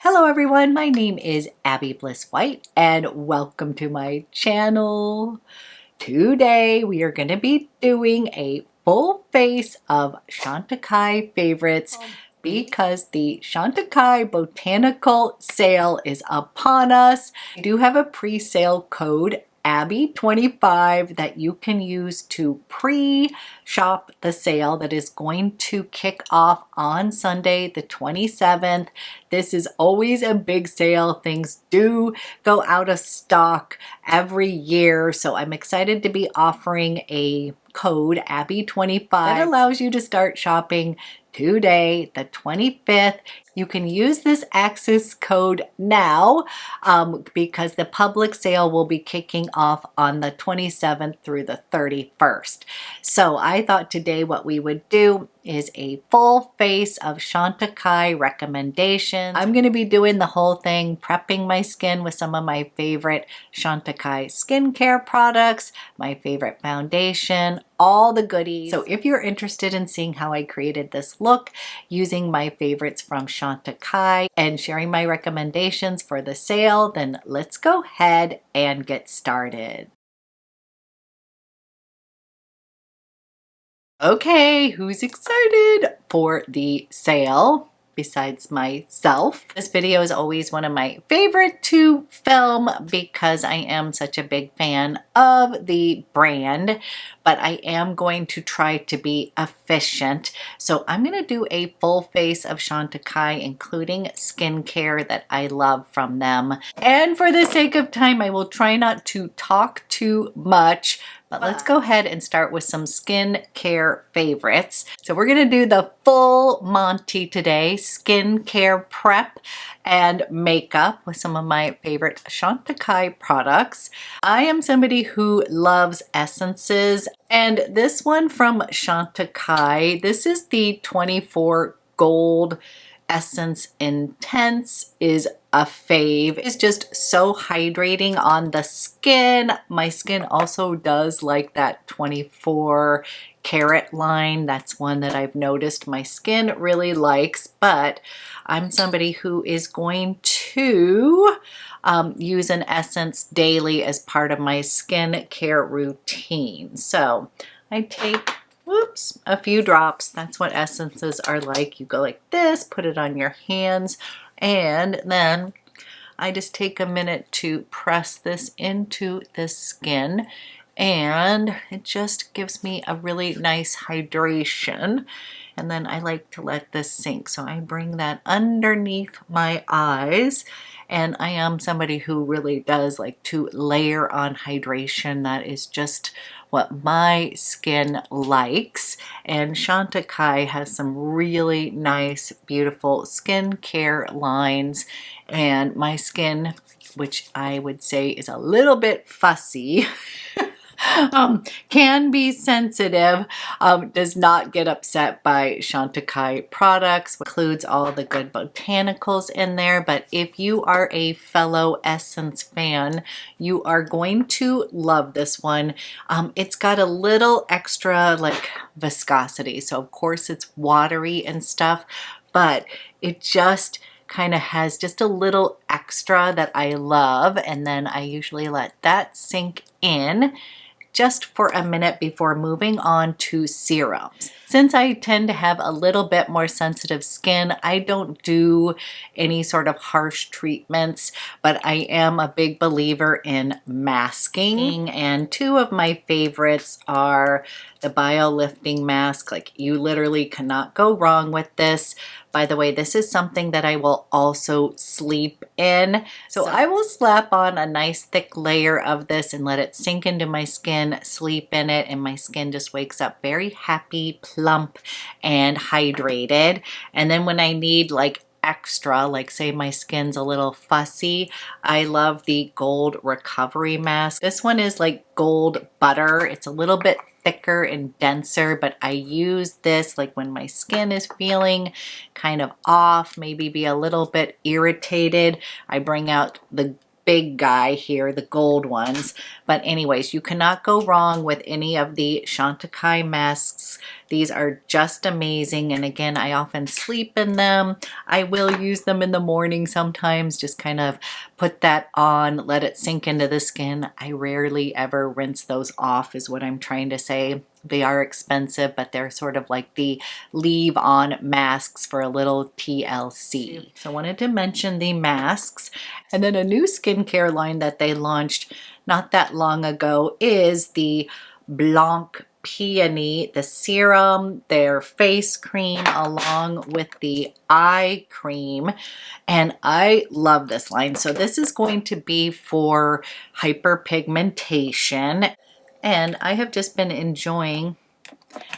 Hello everyone, my name is Abby Bliss White and welcome to my channel. Today we are going to be doing a full face of Chantecaille favorites because the Chantecaille Botanical Sale is upon us. I do have a pre-sale code Abby25 that you can use to pre-shop the sale that is going to kick off on Sunday the 27th. This is always a big sale. Things do go out of stock every year, so I'm excited to be offering a code Abby25 that allows you to start shopping today, the 25th. You can use this access code now because the public sale will be kicking off on the 27th through the 31st. So I thought today what we would do is a full face of Chantecaille recommendations. I'm going to be doing the whole thing, prepping my skin with some of my favorite Chantecaille skincare products, my favorite foundation, all the goodies. So if you're interested in seeing how I created this look using my favorites from Chantecaille and sharing my recommendations for the sale, then let's go ahead and get started. Okay, who's excited for the sale besides myself? This video is always one of my favorite to film because I am such a big fan of the brand, but I am going to try to be efficient. So I'm going to do a full face of Chantecaille, including skincare that I love from them. And for the sake of time, I will try not to talk too much. But let's go ahead and start with some skincare favorites. So we're going to do the full Monty today, skincare prep and makeup with some of my favorite Chantecaille products. I am somebody who loves essences, and this one from Chantecaille, this is the 24 Gold Essence Intense, is a fave. It's just so hydrating on the skin. My skin also does like that 24 Karat line. That's one that I've noticed my skin really likes, but I'm somebody who is going to use an essence daily as part of my skincare routine. So I take a few drops. That's what essences are like. You go like this, put it on your hands, and then I just take a minute to press this into the skin, and it just gives me a really nice hydration. And then I like to let this sink. So I bring that underneath my eyes. And I am somebody who really does like to layer on hydration. That is just what my skin likes. And Chantecaille has some really nice, beautiful skincare lines. And my skin, which I would say is a little bit fussy, can be sensitive, does not get upset by Chantecaille products, includes all the good botanicals in there. But if you are a fellow Essence fan, you are going to love this one. It's got a little extra like viscosity, so of course it's watery and stuff, but it just kind of has just a little extra that I love. And then I usually let that sink in just for a minute before moving on to serums. Since I tend to have a little bit more sensitive skin, I don't do any sort of harsh treatments, but I am a big believer in masking. And two of my favorites are the BioLifting mask. Like, you literally cannot go wrong with this. By the way, this is something that I will also sleep in. So I will slap on a nice thick layer of this and let it sink into my skin, sleep in it, and my skin just wakes up very happy, plump, and hydrated. And then when I need like extra, like say my skin's a little fussy, I love the Gold Recovery Mask. This one is like gold butter. It's a little bit thicker and denser, but I use this like when my skin is feeling kind of off, maybe be a little bit irritated. I bring out the big guy here, the gold ones. But anyways, you cannot go wrong with any of the Chantecaille masks. These are just amazing. And again, I often sleep in them. I will use them in the morning sometimes, just kind of put that on, let it sink into the skin. I rarely ever rinse those off is what I'm trying to say. They are expensive, but they're sort of like the leave-on masks for a little TLC. So I wanted to mention the masks. And then a new skincare line that they launched not that long ago is the Blanc Peony, the serum, their face cream, along with the eye cream. And I love this line. So this is going to be for hyperpigmentation. And I have just been enjoying,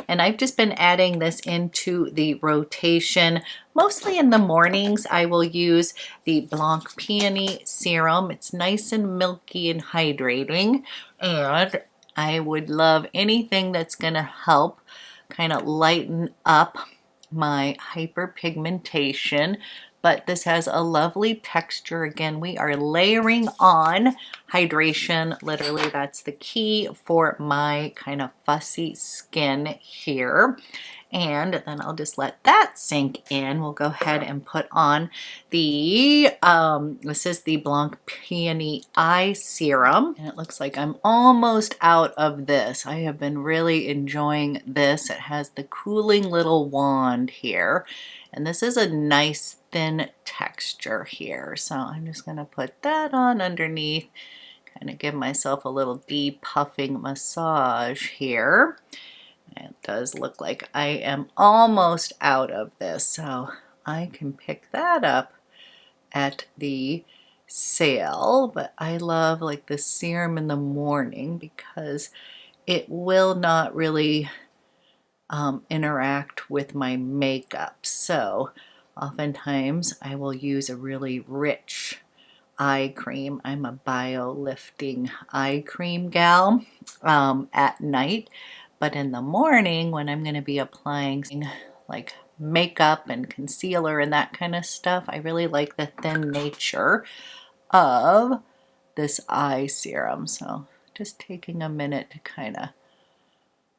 and I've just been adding this into the rotation. Mostly in the mornings, I will use the Blanc Peony Serum. It's nice and milky and hydrating. And I would love anything that's gonna help kind of lighten up my hyperpigmentation. But this has a lovely texture. Again, we are layering on hydration. Literally, that's the key for my kind of fussy skin here. And then I'll just let that sink in. We'll go ahead and put on the, this is the Blanc Peony Eye Serum. And it looks like I'm almost out of this. I have been really enjoying this. It has the cooling little wand here. And this is a nice thin texture here. So I'm just gonna put that on underneath, kind of give myself a little depuffing massage here. It does look like I am almost out of this, so I can pick that up at the sale. But I love like the serum in the morning because it will not really interact with my makeup. So oftentimes I will use a really rich eye cream. I'm a bio lifting eye cream gal at night. But in the morning, when I'm going to be applying like makeup and concealer and that kind of stuff, I really like the thin nature of this eye serum. So just taking a minute to kind of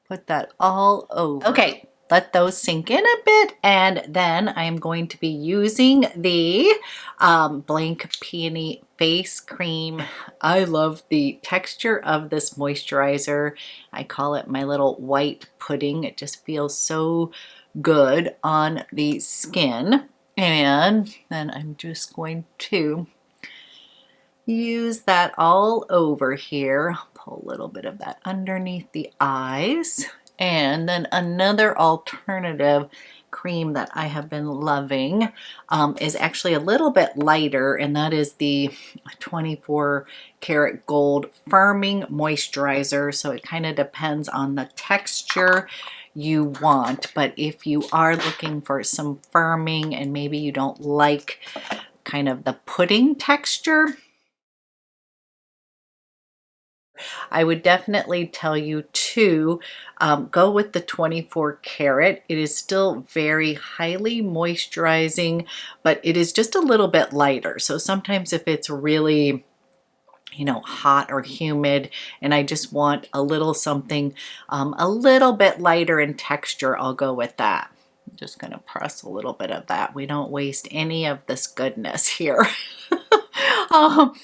put that all over. Okay, let those sink in a bit, and then I'm going to be using the Blanc Peony face cream. I love the texture of this moisturizer. I call it my little white pudding. It just feels so good on the skin. And then I'm just going to use that all over here. Pull a little bit of that underneath the eyes. And then another alternative cream that I have been loving is actually a little bit lighter, and that is the 24 karat gold firming moisturizer. So it kind of depends on the texture you want, but if you are looking for some firming and maybe you don't like kind of the pudding texture, I would definitely tell you to go with the 24 karat. It is still very highly moisturizing, but it is just a little bit lighter. So sometimes if it's really, you know, hot or humid and I just want a little something a little bit lighter in texture, I'll go with that. I'm just gonna press a little bit of that. We don't waste any of this goodness here.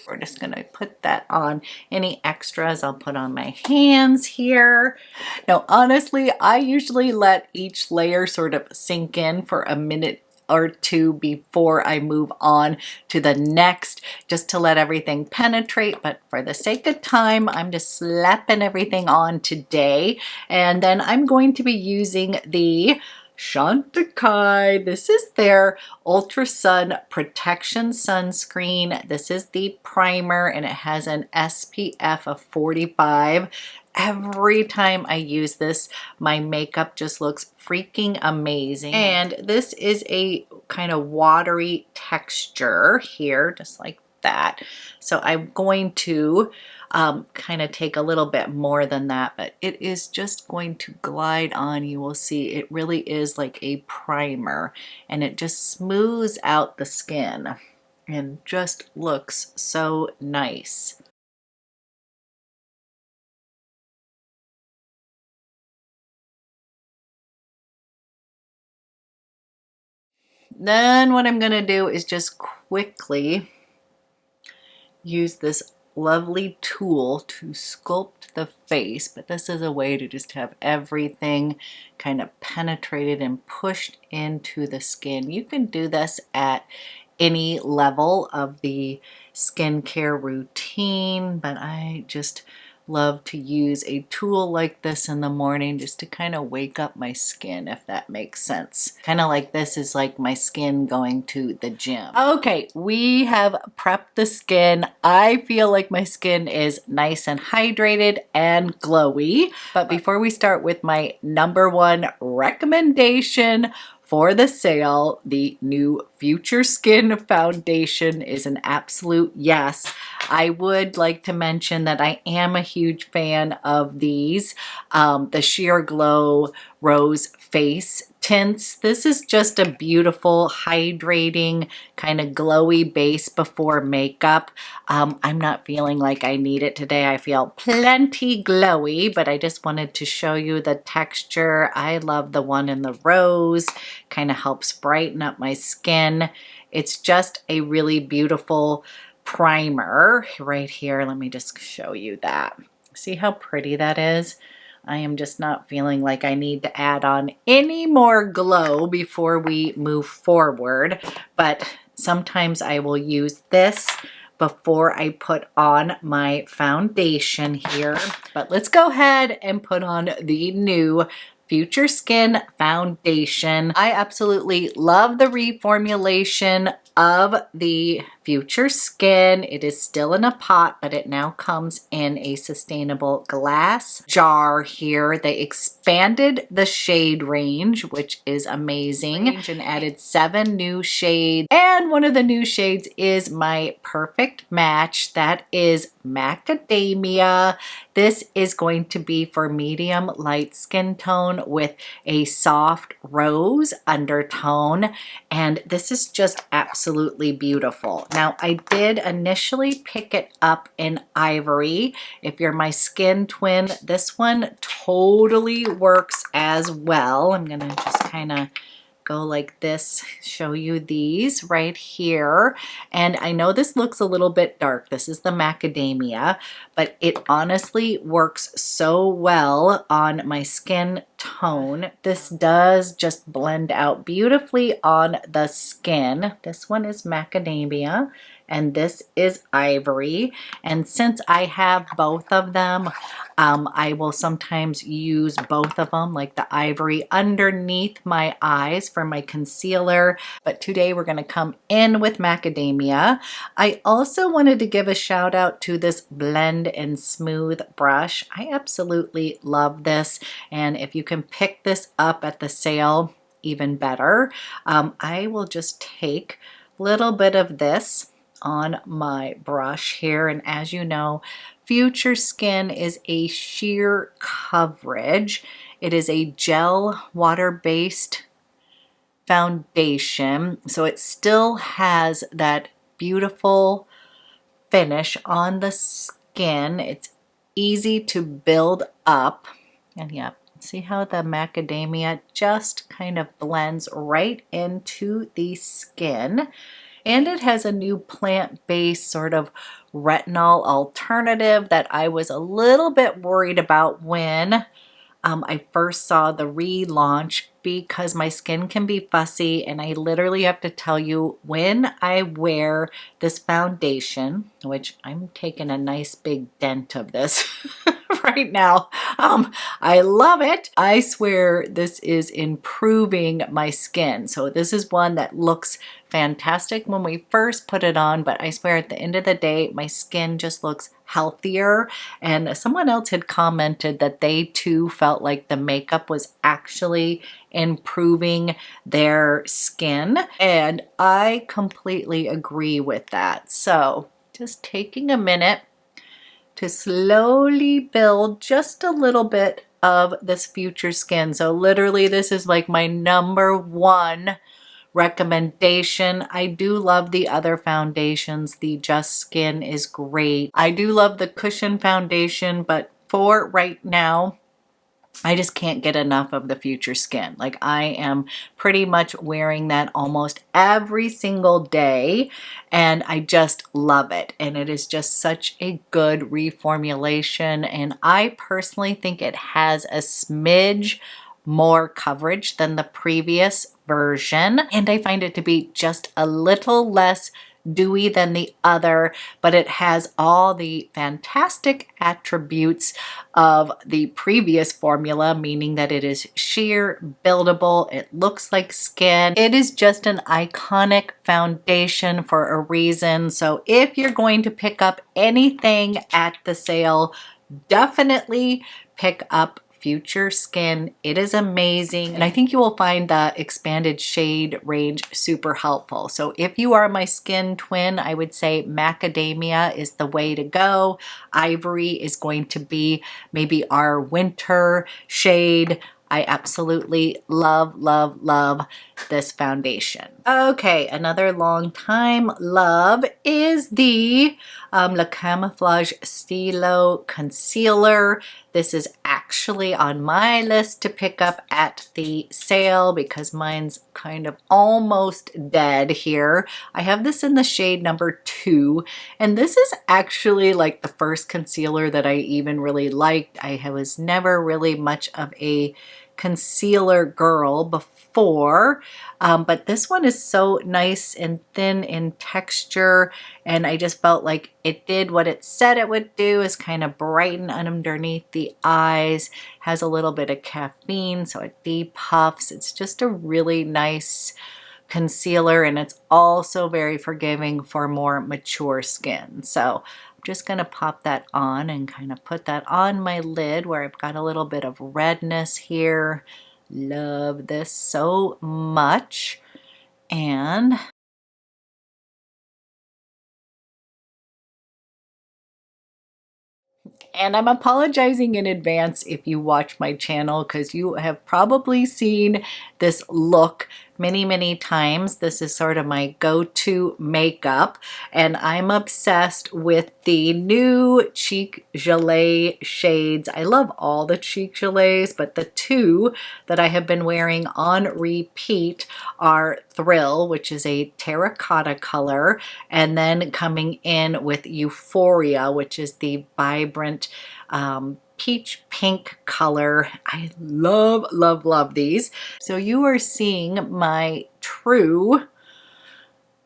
We're just gonna put that on. Any extras I'll put on my hands here. Now honestly, I usually let each layer sort of sink in for a minute or two before I move on to the next, just to let everything penetrate. But for the sake of time, I'm just slapping everything on today. And then I'm going to be using the Chantecaille. This is their Ultra Sun Protection Sunscreen. This is the primer and it has an SPF of 45. Every time I use this, my makeup just looks freaking amazing. And this is a kind of watery texture here, just like that. So I'm going to kind of take a little bit more than that, but it is just going to glide on. You will see it really is like a primer and it just smooths out the skin. and just looks so nice. Then what I'm gonna do is just quickly use this lovely tool to sculpt the face, but this is a way to just have everything kind of penetrated and pushed into the skin. You can do this at any level of the skincare routine, but I just love to use a tool like this in the morning just to kind of wake up my skin, if that makes sense. Kind of like this is like my skin going to the gym. Okay, we have prepped the skin. I feel like my skin is nice and hydrated and glowy. But before we start with my #1 recommendation for the sale, the new Future Skin Foundation is an absolute yes. I would like to mention that I am a huge fan of these, the Sheer Glow Rose Face tints. This is just a beautiful, hydrating, kind of glowy base before makeup. I'm not feeling like I need it today. I feel plenty glowy, but I just wanted to show you the texture. I love the one in the rose, kind of helps brighten up my skin. It's just a really beautiful primer right here. Let me just show you that. See how pretty that is? I am just not feeling like I need to add on any more glow before we move forward, but sometimes I will use this before I put on my foundation here. But let's go ahead and put on the new Future Skin Foundation. I absolutely love the reformulation of the Future Skin. It is still in a pot, but it now comes in a sustainable glass jar here. They expanded the shade range, which is amazing, and added 7 new shades. And one of the new shades is my perfect match. That is Macadamia. This is going to be for medium light skin tone with a soft rose undertone. And this is just absolutely beautiful. Now, I did initially pick it up in Ivory. If you're my skin twin, this one totally works as well. I'm gonna just kind of go like this, show you these right here. And I know this looks a little bit dark. This is the Macadamia, but it honestly works so well on my skin tone. This does just blend out beautifully on the skin. This one is Macadamia and this is Ivory. And since I have both of them, I will sometimes use both of them, like the Ivory underneath my eyes for my concealer. But today we're gonna come in with Macadamia. I also wanted to give a shout out to this Blend and Smooth brush. I absolutely love this. And if you can pick this up at the sale, even better. I will just take a little bit of this on my brush here, and as you know, Future Skin is a sheer coverage. It is a gel water-based foundation, so it still has that beautiful finish on the skin. It's easy to build up, and yeah, see how the macadamia just kind of blends right into the skin. And it has a new plant-based sort of retinol alternative that I was a little bit worried about when I first saw the relaunch, because my skin can be fussy, and I literally have to tell you, when I wear this foundation, which I'm taking a nice big dent of this right now, I love it. I swear this is improving my skin. So this is one that looks fantastic when we first put it on, but I swear at the end of the day, my skin just looks healthier. And someone else had commented that they too felt like the makeup was actually improving their skin, and I completely agree with that. So just taking a minute to slowly build just a little bit of this Future Skin. So literally this is like my #1 recommendation. I do love the other foundations. The Just Skin is great. I do love the Cushion foundation, but for right now, I just can't get enough of the Future Skin. Like, I am pretty much wearing that almost every single day, and I just love it. And it is just such a good reformulation, and I personally think it has a smidge more coverage than the previous version, and I find it to be just a little less dewy than the other, but it has all the fantastic attributes of the previous formula, meaning that it is sheer, buildable, it looks like skin. It is just an iconic foundation for a reason. So if you're going to pick up anything at the sale, definitely pick up Future Skin. It is amazing, and I think you will find the expanded shade range super helpful. So if you are my skin twin, I would say Macadamia is the way to go. Ivory is going to be maybe our winter shade. I absolutely love, love, love this foundation. Okay, another long time love is the Le Camouflage Stilo Concealer. This is actually on my list to pick up at the sale because mine's kind of almost dead here. I have this in the shade number 2, and this is actually like the first concealer that I even really liked. I was never really much of a concealer girl before, but this one is so nice and thin in texture, and I just felt like it did what it said it would do, is kind of brighten underneath the eyes, has a little bit of caffeine so it depuffs. It's just a really nice concealer, and it's also very forgiving for more mature skin. So I'm just going to pop that on and kind of put that on my lid where I've got a little bit of redness here. Love this so much. And I'm apologizing in advance if you watch my channel, because you have probably seen this look many, many times. This is sort of my go-to makeup, and I'm obsessed with the new Cheek Gelée shades. I love all the Cheek Gelées, but the two that I have been wearing on repeat are Thrill, which is a terracotta color, and then coming in with Euphoria, which is the vibrant peach pink color. I love, love, love these. So you are seeing my true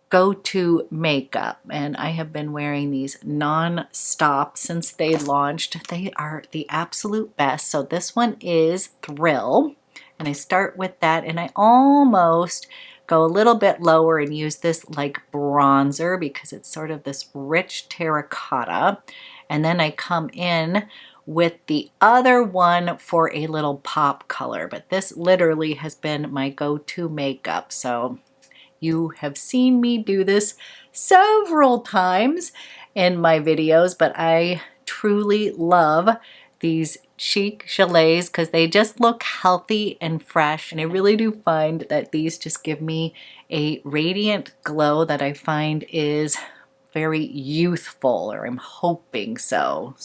go-to makeup, and I have been wearing these non-stop since they launched. They are the absolute best. So this one is Thrill, and I start with that, and I almost go a little bit lower and use this like bronzer because it's sort of this rich terracotta, and then I come in with the other one for a little pop color. But this literally has been my go-to makeup, so you have seen me do this several times in my videos, but I truly love these Cheek Gelées because they just look healthy and fresh, and I really do find that these just give me a radiant glow that I find is very youthful, or I'm hoping so.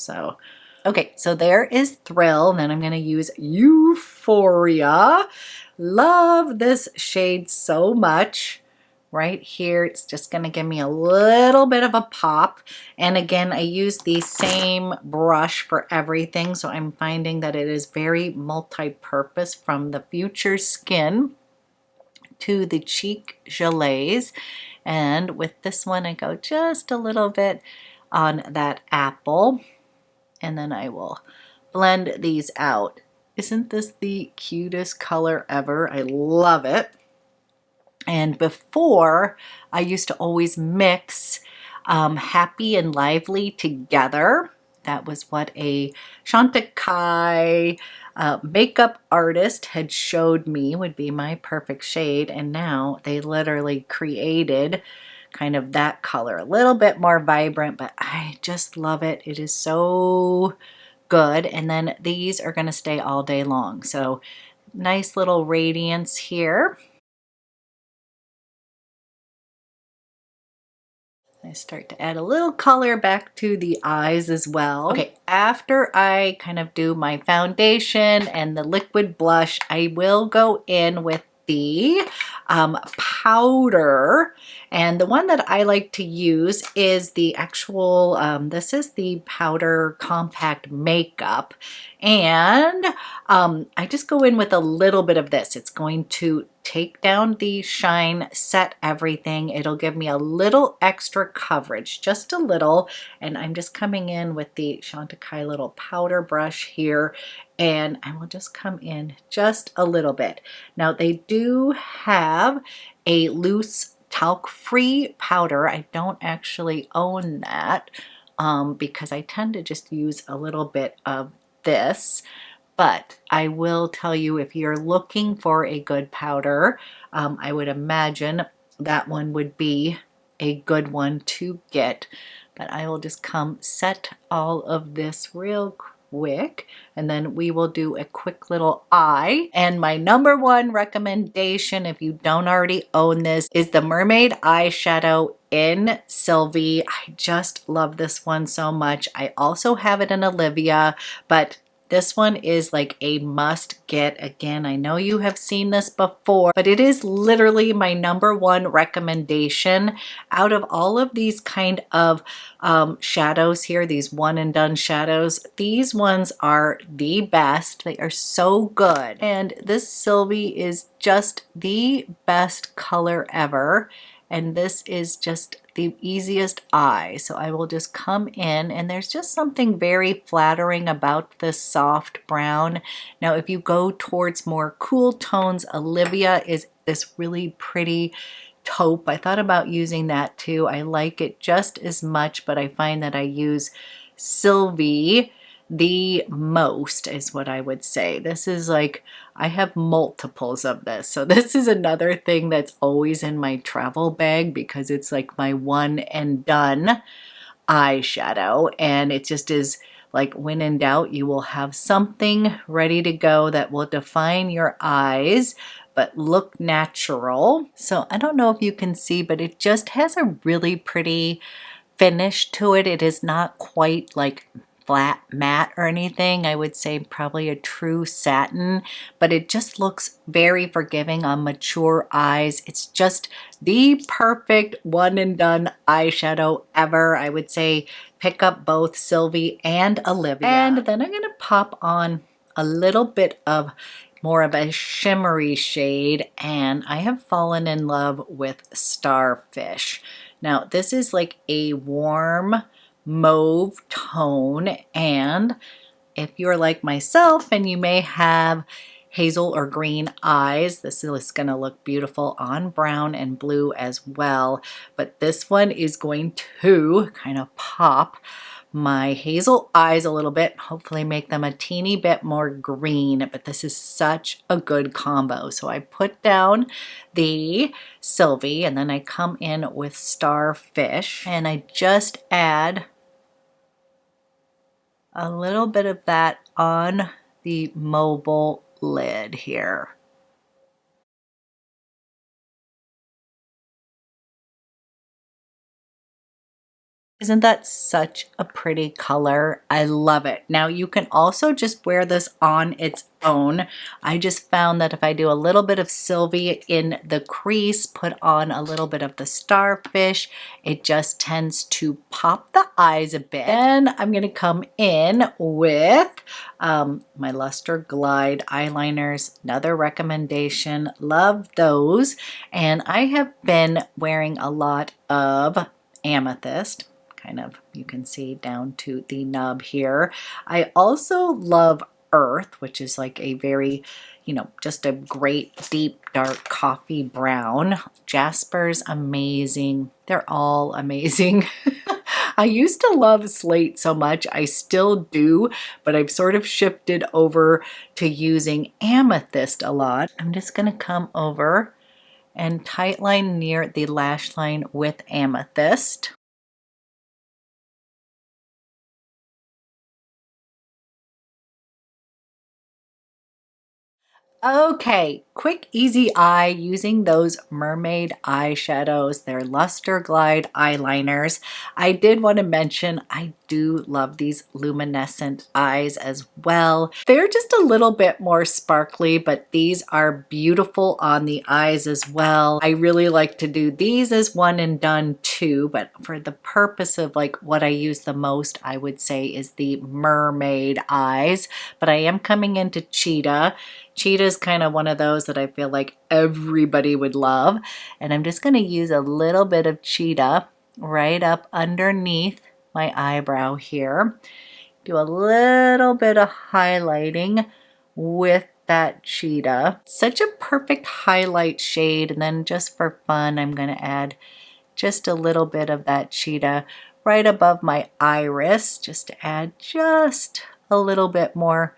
Okay, so there is Thrill, and then I'm going to use Euphoria. Love this shade so much. Right here, it's just going to give me a little bit of a pop. And again, I use the same brush for everything, so I'm finding that it is very multi-purpose, from the Future Skin to the Cheek Gelées. And with this one, I go just a little bit on that apple, and then I will blend these out. Isn't this the cutest color ever? I love it. And before, I used to always mix Happy and Lively together. That was what a Chantecaille makeup artist had showed me would be my perfect shade, and now they literally created kind of that color, a little bit more vibrant, but I just love it. It is so good. And then these are going to stay all day long. So nice little radiance here. I start to add a little color back to the eyes as well. Okay, after I kind of do my foundation and the liquid blush, I will go in with the powder, and the one that I like to use is the actual this is the powder compact makeup, and I just go in with a little bit of this. It's going to take down the shine, set everything. It'll give me a little extra coverage, just a little, and I'm just coming in with the Chantecaille little powder brush here, and I will just come in just a little bit. Now they do have a loose talc-free powder. I don't actually own that because I tend to just use a little bit of this. But I will tell you, if you're looking for a good powder, I would imagine that one would be a good one to get. But I will just come set all of this real quick, and then we will do a quick little eye. And my number one recommendation, if you don't already own this, is the Mermaid Eyeshadow in Sylvie. I just love this one so much. I also have it in Olivia, but this one is like a must get. Again, I know you have seen this before, but it is literally my number one recommendation out of all of these kind of shadows here, these one and done shadows. These ones are the best. They are so good. And this Sylvie is just the best color ever. And this is just the easiest eye. So I will just come in, and there's just something very flattering about this soft brown. Now, if you go towards more cool tones, Olivia is this really pretty taupe. I thought about using that too. I like it just as much, but I find that I use Sylvie the most, is what I would say. This is like, I have multiples of this. So this is another thing that's always in my travel bag because it's like my one and done eyeshadow. And it just is like, when in doubt, you will have something ready to go that will define your eyes but look natural. So I don't know if you can see, but it just has a really pretty finish to it. It is not quite like flat matte or anything. I would say probably a true satin, but it just looks very forgiving on mature eyes. It's just the perfect one and done eyeshadow ever. I would say pick up both Sylvie and Olivia. And then I'm going to pop on a little bit of more of a shimmery shade, and I have fallen in love with Starfish. Now this is like a warm mauve tone, and if you're like myself and you may have hazel or green eyes, this is going to look beautiful on brown and blue as well. But this one is going to kind of pop my hazel eyes a little bit, hopefully make them a teeny bit more green, but this is such a good combo. So I put down the Sylvie, and then I come in with Starfish, and I just add a little bit of that on the mobile lid here. Isn't that such a pretty color? I love it. Now you can also just wear this on its own. I just found that if I do a little bit of Sylvie in the crease, put on a little bit of the Starfish, it just tends to pop the eyes a bit. Then I'm going to come in with my Luster Glide eyeliners. Another recommendation. Love those. And I have been wearing a lot of Amethyst. Kind of, you can see down to the nub here. I also love Earth, which is like a very, you know, just a great deep dark coffee brown. Jasper's amazing. They're all amazing. I used to love Slate so much. I still do, but I've sort of shifted over to using Amethyst a lot. I'm just going to come over and tightline near the lash line with Amethyst. Okay, quick, easy eye using those mermaid eyeshadows. They're Luster Glide eyeliners. I did want to mention I do love these luminescent eyes as well. They're just a little bit more sparkly, but these are beautiful on the eyes as well. I really like to do these as one and done too, but for the purpose of like what I use the most, I would say is the mermaid eyes. But I am coming into Cheetah. Cheetah is kind of one of those that I feel like everybody would love. And I'm just going to use a little bit of Cheetah right up underneath my eyebrow here. Do a little bit of highlighting with that Cheetah. Such a perfect highlight shade. And then just for fun, I'm going to add just a little bit of that Cheetah right above my iris, just to add just a little bit more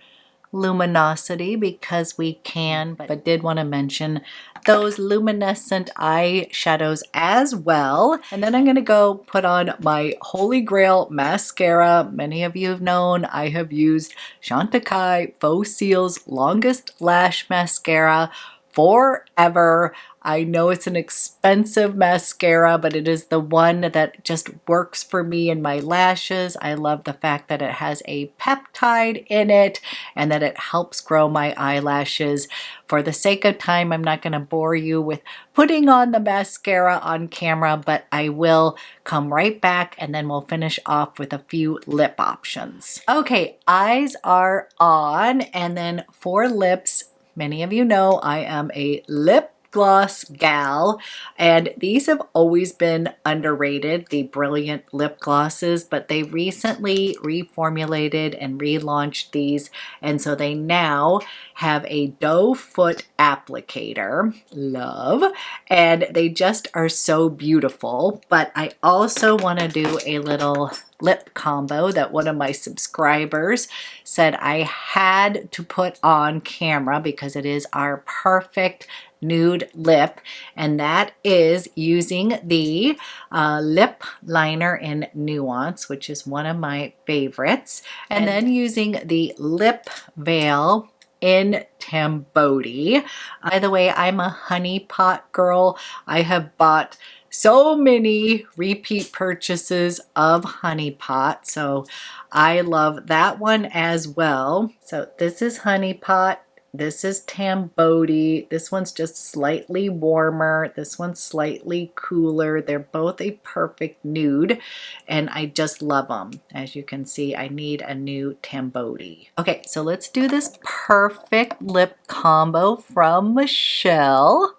luminosity because we can, but did want to mention those luminescent eyeshadows as well. And then I'm going to go put on my Holy Grail mascara. Many of you have known I have used Chantecaille Faux Cils Longest Lash Mascara forever. I know it's an expensive mascara, but it is the one that just works for me and my lashes. I love the fact that it has a peptide in it and that it helps grow my eyelashes. For the sake of time, I'm not going to bore you with putting on the mascara on camera, but I will come right back and then we'll finish off with a few lip options. Okay, eyes are on, and then for lips, many of you know I am a lip gloss gal, and these have always been underrated, the Brilliant lip glosses, but they recently reformulated and relaunched these, and so they now have a doe foot applicator, love, and they just are so beautiful. But I also want to do a little lip combo that one of my subscribers said I had to put on camera because it is our perfect nude lip, and that is using the lip liner in Nuance, which is one of my favorites, and then using the lip veil in Tamboti. By the way, I'm a honey pot girl. I have bought so many repeat purchases of honey pot, so I love that one as well. So this is honey pot. This is Tamboti. This one's just slightly warmer. This one's slightly cooler. They're both a perfect nude, and I just love them. As you can see, I need a new Tamboti. Okay, so let's do this perfect lip combo from Michelle.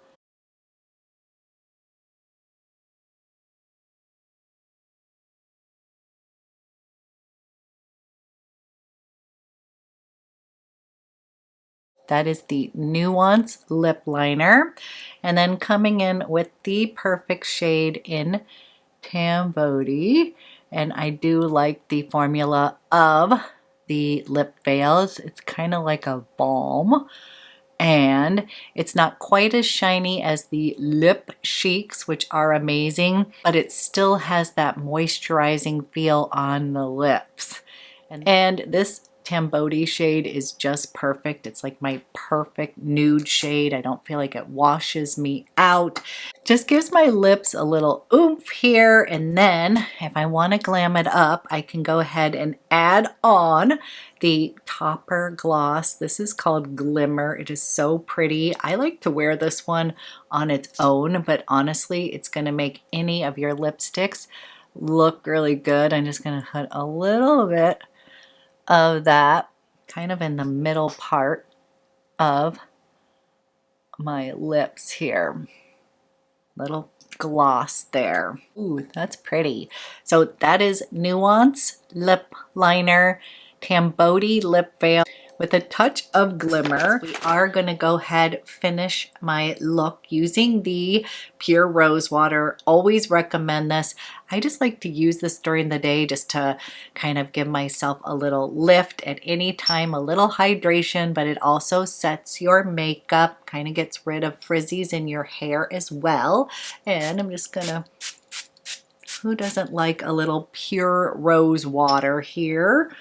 That is the Nuance lip liner. And then coming in with the perfect shade in Tamboti. And I do like the formula of the lip veils. It's kind of like a balm. And it's not quite as shiny as the lip cheeks, which are amazing, but it still has that moisturizing feel on the lips. And this Tamboti shade is just perfect. It's like my perfect nude shade. I don't feel like it washes me out. Just gives my lips a little oomph here. And then if I want to glam it up, I can go ahead and add on the topper gloss. This is called Glimmer. It is so pretty. I like to wear this one on its own, but honestly, it's going to make any of your lipsticks look really good. I'm just going to put a little bit of that kind of in the middle part of my lips here. Little gloss there. Ooh, that's pretty. So that is Nuance lip liner, Tamboti lip veil with a touch of glimmer. We are going to go ahead finish my look using the Pure Rose Water. Always recommend this. I just like to use this during the day just to kind of give myself a little lift at any time, a little hydration, but it also sets your makeup, kind of gets rid of frizzies in your hair as well. And I'm just gonna, who doesn't like a little Pure Rose Water here?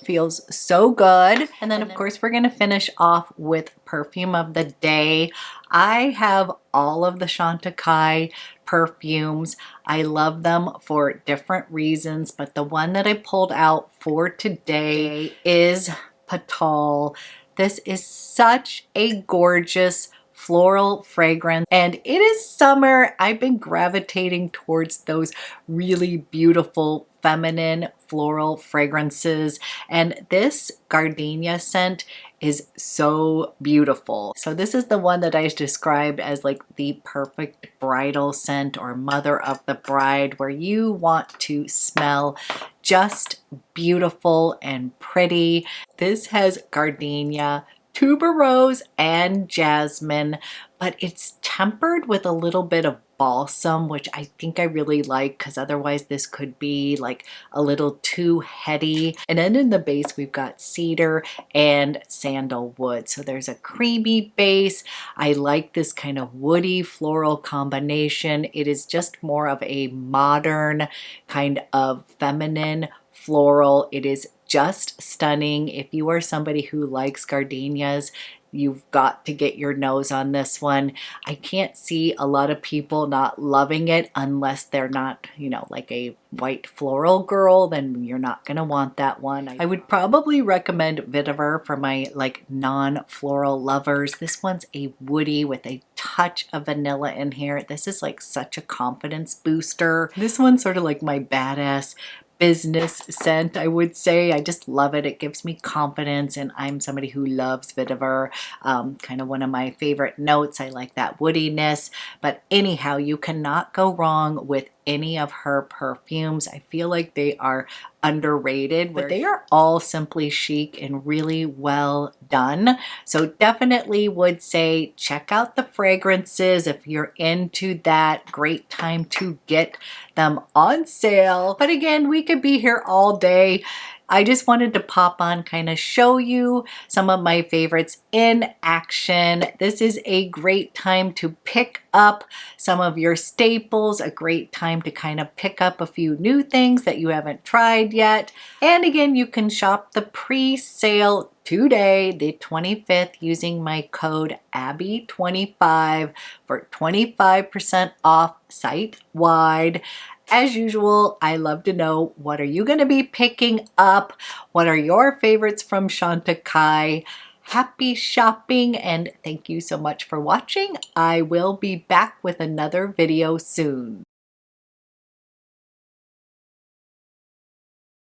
Feels so good. And then of course we're gonna finish off with perfume of the day. I have all of the Chantecaille perfumes. I love them for different reasons, but the one that I pulled out for today is Pétale. This is such a gorgeous floral fragrance, and it is summer. I've been gravitating towards those really beautiful feminine floral fragrances, and this gardenia scent is so beautiful. So this is the one that I described as like the perfect bridal scent or mother of the bride, where you want to smell just beautiful and pretty. This has gardenia, tuberose, and jasmine, but it's tempered with a little bit of balsam, which I think I really like, because otherwise this could be like a little too heady. And then in the base we've got cedar and sandalwood, so there's a creamy base. I like this kind of woody floral combination. It is just more of a modern kind of feminine floral. It is just stunning. If you are somebody who likes gardenias, you've got to get your nose on this one. I can't see a lot of people not loving it unless they're not, you know, like a white floral girl, then you're not gonna want that one. I would probably recommend Vetiver for my like non-floral lovers. This one's a woody with a touch of vanilla in here. This is like such a confidence booster. This one's sort of like my badass business scent, I would say. I just love it. It gives me confidence, and I'm somebody who loves vetiver. Kind of one of my favorite notes. I like that woodiness. But anyhow, you cannot go wrong with any of her perfumes. I feel like they are underrated, but they are all simply chic and really well done. So definitely would say check out the fragrances if you're into that. Great time to get them on sale. But again, we could be here all day. I just wanted to pop on, kind of show you some of my favorites in action. This is a great time to pick up some of your staples, a great time to kind of pick up a few new things that you haven't tried yet. And again, you can shop the pre-sale today, the 25th, using my code ABBY25 for 25% off site-wide. As usual, I love to know, what are you going to be picking up? What are your favorites from Chantecaille? Happy shopping, and thank you so much for watching. I will be back with another video soon.